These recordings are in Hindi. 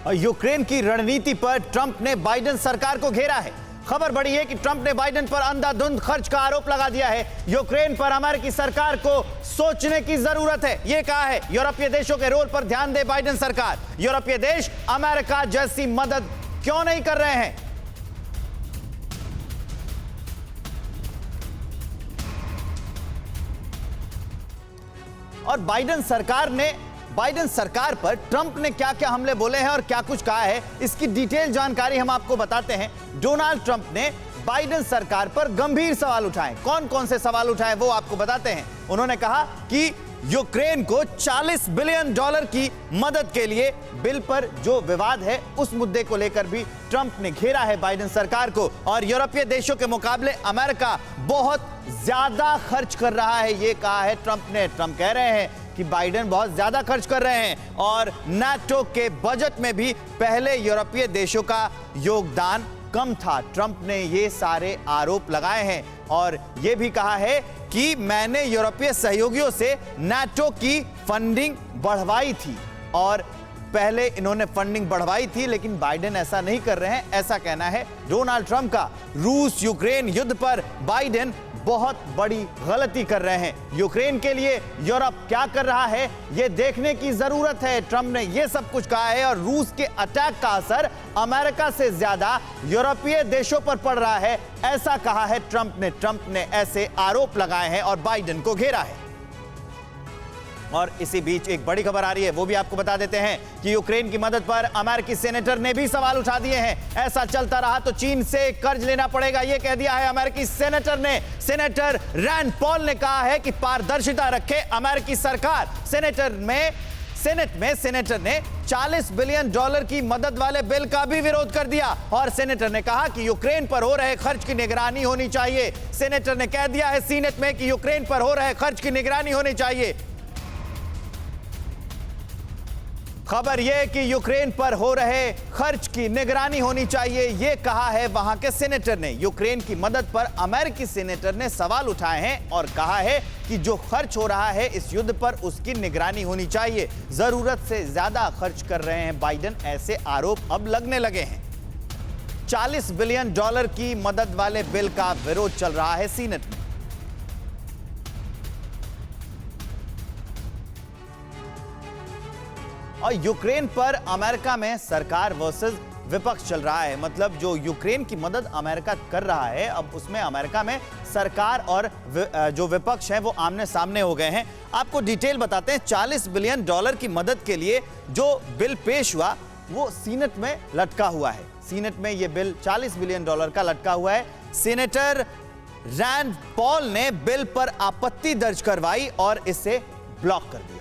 और यूक्रेन की रणनीति पर ट्रंप ने बाइडेन सरकार को घेरा है। खबर बड़ी है कि ट्रंप ने बाइडेन पर अंधाधुंध खर्च का आरोप लगा दिया है। यूक्रेन पर अमेरिकी सरकार को सोचने की जरूरत है, यह कहा है। यूरोपीय देशों के रोल पर ध्यान दे बाइडेन सरकार। यूरोपीय देश अमेरिका जैसी मदद क्यों नहीं कर रहे हैं? और बाइडेन सरकार पर ट्रंप ने क्या क्या हमले बोले हैं और क्या कुछ कहा है, इसकी डिटेल जानकारी हम आपको बताते हैं। डोनाल्ड ट्रंप ने बाइडेन सरकार पर गंभीर सवाल उठाए। कौन कौन से सवाल उठाए वो आपको बताते हैं। उन्होंने कहा कि यूक्रेन को $40 बिलियन की मदद के लिए बिल पर जो विवाद है उस मुद्दे को लेकर भी ट्रंप ने घेरा है बाइडेन सरकार को। और यूरोपीय देशों के मुकाबले अमेरिका बहुत ज्यादा खर्च कर रहा है, यह कहा है ट्रंप ने। ट्रंप कह रहे हैं कि बाइडेन बहुत ज्यादा खर्च कर रहे हैं और नाटो के बजट में भी पहले यूरोपीय देशों का योगदान कम था। ट्रंप ने ये सारे आरोप लगाए हैं और यह भी कहा है कि मैंने यूरोपीय सहयोगियों से नाटो की फंडिंग बढ़वाई थी और पहले इन्होंने फंडिंग बढ़वाई थी, लेकिन बाइडेन ऐसा नहीं कर रहे हैं, ऐसा कहना है डोनाल्ड ट्रंप का। रूस यूक्रेन युद्ध पर बाइडेन बहुत बड़ी गलती कर रहे हैं। यूक्रेन के लिए यूरोप क्या कर रहा है यह देखने की जरूरत है, ट्रंप ने यह सब कुछ कहा है। और रूस के अटैक का असर अमेरिका से ज्यादा यूरोपीय देशों पर पड़ रहा है, ऐसा कहा है ट्रंप ने। ट्रंप ने ऐसे आरोप लगाए हैं और बाइडेन को घेरा है। और इसी बीच एक बड़ी खबर आ रही है, वो भी आपको बता देते हैं कि यूक्रेन की मदद पर अमेरिकी सेनेटर ने भी सवाल उठा दिए हैं। ऐसा चलता रहा तो चीन से कर्ज लेना पड़ेगा, यह कह दिया है अमेरिकी सेनेटर ने। सेनेटर रैंड पॉल ने कहा है कि पारदर्शिता रखे अमेरिकी सरकार। सेनेट में सेनेटर ने $40 बिलियन की मदद वाले बिल का भी विरोध कर दिया और सेनेटर ने कहा कि यूक्रेन पर हो रहे खर्च की निगरानी होनी चाहिए। सेनेटर ने कह दिया है सीनेट में कि यूक्रेन पर हो रहे खर्च की निगरानी होनी चाहिए। खबर यह कि यूक्रेन पर हो रहे खर्च की निगरानी होनी चाहिए, यह कहा है वहां के सेनेटर ने। यूक्रेन की मदद पर अमेरिकी सेनेटर ने सवाल उठाए हैं और कहा है कि जो खर्च हो रहा है इस युद्ध पर उसकी निगरानी होनी चाहिए। जरूरत से ज्यादा खर्च कर रहे हैं बाइडेन, ऐसे आरोप अब लगने लगे हैं। $40 बिलियन की मदद वाले बिल का विरोध चल रहा है सीनेट में। और यूक्रेन पर अमेरिका में सरकार वर्सेस विपक्ष चल रहा है। मतलब जो यूक्रेन की मदद अमेरिका कर रहा है, अब उसमें अमेरिका में सरकार और जो विपक्ष है वो आमने सामने हो गए हैं। आपको डिटेल बताते हैं। $40 बिलियन की मदद के लिए जो बिल पेश हुआ वो सीनेट में लटका हुआ है। सीनेट में ये बिल $40 बिलियन का लटका हुआ है। सेनेटर रैंड पॉल ने बिल पर आपत्ति दर्ज करवाई और इसे ब्लॉक कर दिया।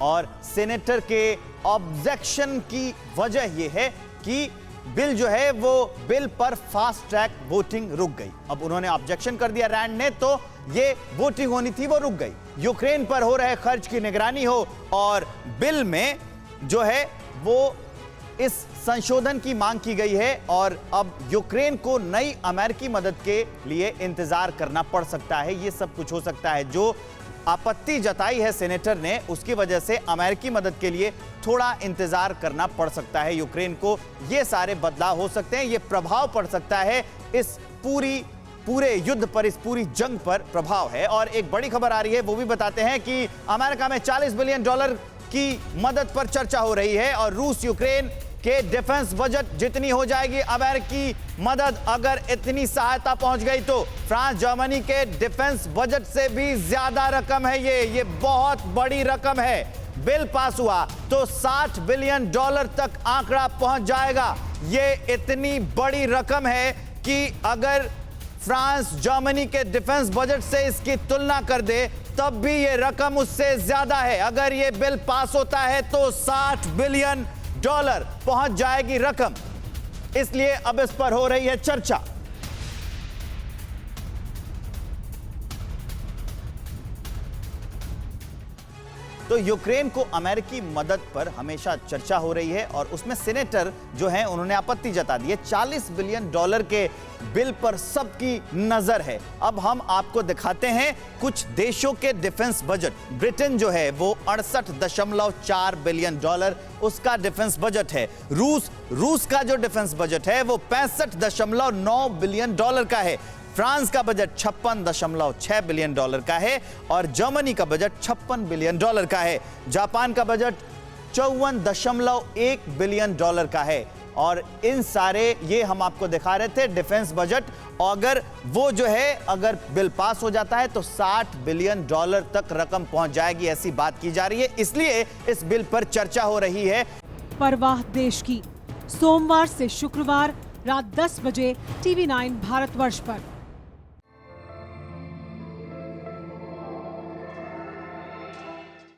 और सेनेटर के ऑब्जेक्शन की वजह यह है कि बिल जो है वो बिल पर फास्ट ट्रैक वोटिंग रुक गई। अब उन्होंने ऑब्जेक्शन कर दिया रैंड ने, तो ये वोटिंग होनी थी वो रुक गई। यूक्रेन पर हो रहे खर्च की निगरानी हो और बिल में जो है वो इस संशोधन की मांग की गई है और अब यूक्रेन को नई अमेरिकी मदद के लिए इंतजार करना पड़ सकता है। ये सब कुछ हो सकता है। जो आपत्ति जताई है सेनेटर ने, उसकी वजह से अमेरिकी मदद के लिए थोड़ा इंतजार करना पड़ सकता है यूक्रेन को। ये सारे बदलाव हो सकते हैं, ये प्रभाव पड़ सकता है इस पूरे युद्ध पर, इस पूरी जंग पर प्रभाव है। और एक बड़ी खबर आ रही है, वो भी बताते हैं कि अमेरिका में $40 बिलियन की मदद पर चर्चा हो रही है और रूस यूक्रेन के डिफेंस बजट जितनी हो जाएगी अमेरिकी मदद, अगर इतनी सहायता पहुंच गई तो फ्रांस जर्मनी के डिफेंस बजट से भी ज्यादा रकम है। ये बहुत बड़ी रकम है। बिल पास हुआ तो $60 बिलियन तक आंकड़ा पहुंच जाएगा। ये इतनी बड़ी रकम है कि अगर फ्रांस जर्मनी के डिफेंस बजट से इसकी तुलना कर दे तब भी ये रकम उससे ज्यादा है। अगर ये बिल पास होता है तो $60 बिलियन पहुंच जाएगी रकम, इसलिए अब इस पर हो रही है चर्चा। तो यूक्रेन को अमेरिकी मदद पर हमेशा चर्चा हो रही है और उसमें सेनेटर जो हैं उन्होंने आपत्ति जता दी है। $40 बिलियन के बिल पर सबकी नजर है। अब हम आपको दिखाते हैं कुछ देशों के डिफेंस बजट। ब्रिटेन जो है वो $68.4 बिलियन उसका डिफेंस बजट है। रूस का जो डिफेंस बजट है वो $65.9 बिलियन का है। फ्रांस का बजट $56.6 बिलियन का है और जर्मनी का बजट $56 बिलियन का है। जापान का बजट $54.1 बिलियन का है। और इन सारे ये हम आपको दिखा रहे थे डिफेंस बजट। अगर वो जो है अगर बिल पास हो जाता है तो $60 बिलियन तक रकम पहुंच जाएगी, ऐसी बात की जा रही है। इसलिए इस बिल पर चर्चा हो रही है। परवाह देश की, सोमवार से शुक्रवार रात 10 बजे TV9 भारतवर्ष पर।